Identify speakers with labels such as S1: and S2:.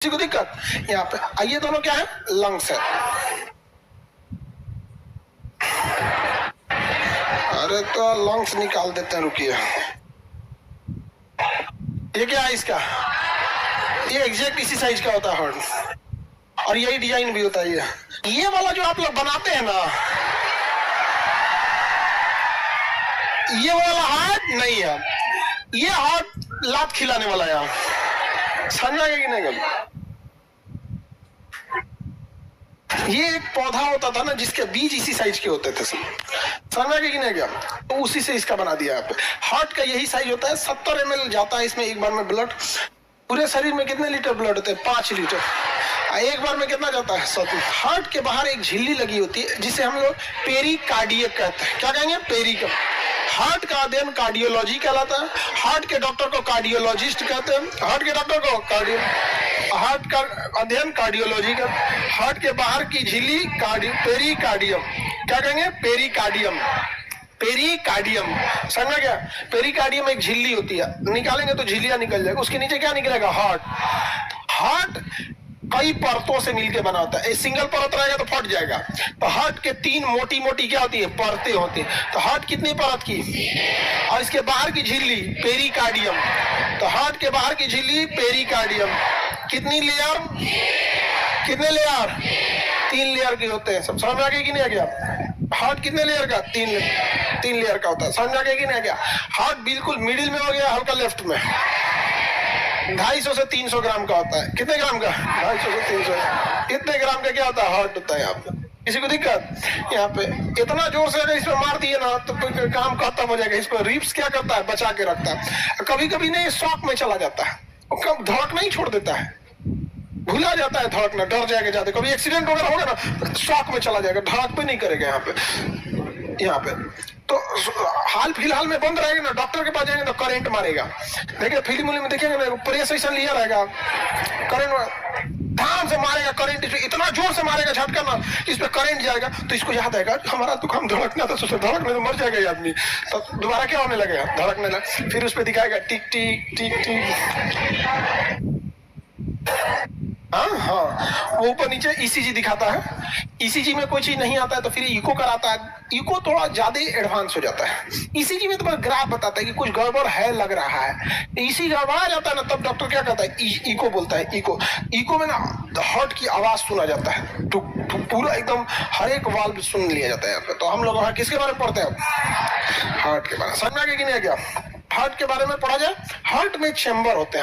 S1: किसी को दिक्कत? यहाँ पे आइए, दोनों क्या है? लंग्स है। अरे तो लंग्स निकाल देते हैं, रुकिए। ये क्या है इसका? ये एग्जैक्ट इसी साइज का होता है हार्ट, और यही डिजाइन भी होता है। ये वाला जो आप लोग बनाते हैं ना, ये वाला हार्ट नहीं है, ये हार्ट लात खिलाने वाला है। समझ आएगा कि नहीं? ये एक पौधा होता था ना जिसके बीज इसी साइज के होते थे, समझ आएगा कि नहीं गया? तो उसी से इसका बना दिया आप। हार्ट का यही साइज होता है, 70 ml जाता है इसमें एक बार में ब्लड। पूरे शरीर में कितने लीटर ब्लड होते हैं? 5 लीटर। एक बार में कितना जाता है? 100। हार्ट के बाहर एक झिल्ली लगी होती है जिसे हम लोग पेरिकार्डियक कहते हैं। क्या कहेंगे? पेरिकम। हार्ट का अध्ययन कार्डियोलॉजी कहलाता है। हार्ट के डॉक्टर को कार्डियोलॉजिस्ट कहते हैं। हार्ट के डॉक्टर को हार्ट का अध्ययन कार्डियोलॉजी का। हार्ट के बाहर की झिल्ली पेरिकार्डियम। क्या कहेंगे? पेरिकार्डियम। पेरिकार्डियम समझ गया? पेरिकार्डियम एक झिल्ली होती है, निकालेंगे तो झिल्लियां निकल जाएगा। उसके नीचे क्या निकलेगा? हार्ट। हार्ट कई परतों से मिलकर बना होता है। सिंगल परत रहेगा तो फट जाएगा। तो हार्ट के 3 मोटी मोटी क्या होती है? परतें होती है। तो हार्ट कितनी परत की? और इसके बाहर की झिल्ली पेरिकार्डियम। तो हार्ट के बाहर की झिल्ली पेरिकार्डियम कितनी लेयर? कितने लेयर? 3 लेयर के होते हैं। सब समझ आ गया कि नहीं आ गया? हार्ट कितने लेयर का? 3 लेयर का होता है। समझ आ गया कि नहीं आ गया? हार्ट बिल्कुल मिडिल में हो गया, हल्का लेफ्ट में। 250 से 300 ग्राम का होता है। कितने ग्राम का? 250 से 300। इतने ग्राम का क्या होता है? हार्ट होता है। यहाँ पे किसी को दिक्कत? यहाँ पे इतना जोर से अगर इसमें मार दिए ना तो काम खत्म हो जाएगा। इसको रिब्स क्या करता है? बचा के रखता है। कभी कभी नहीं, शॉक में चला जाता है, धड़कना ही छोड़ देता है, भूला जाता है धड़कना, डर जाएगा ज्यादा। कभी एक्सीडेंट वगैरह होगा ना, शॉक में चला जाएगा, धड़क पे नहीं करेगा। यहाँ पे तो हाल फिलहाल में बंद रहेगा ना, डॉक्टर के पास जाएंगे तो करंट मारेगा। देखिए फिल्म में देखेंगे ना, प्रेस लिया रहेगा, करंट धाम से मारेगा। करंट इतना जोर से मारेगा, झटका ना, इस पे करंट जाएगा। तो इसको याद आएगा हमारा तो हम धड़कना था, सोचो धड़कने तो मर जाएगा ये आदमी। तो दोबारा क्या होने लगेगा? धड़कने लगा। फिर उस पे दिखाएगा टिक टिक टिक टिक। हाँ, वो ऊपर नीचे ईसीजी दिखाता है। ईसीजी में कोई चीज नहीं आता है तो फिर इको कराता है। इको थोड़ा ज्यादा एडवांस हो जाता है। ईसीजी में तो ग्राफ बताता है कि कुछ गड़बड़ है, लग रहा है। ईसी गड़बड़ा जाता है ना, तब डॉक्टर क्या कहता है? इको बोलता है। इको में ना हार्ट की आवाज सुना जाता है, तो पूरा एकदम हर एक वाल्व सुन लिया जाता है। तो हम लोग किसके बारे में पढ़ते हैं? हार्ट के बारे में। समझ में आ गया कि नहीं आ गया? हार्ट के बारे में पढ़ा जाए। हार्ट में चैम्बर होते हैं।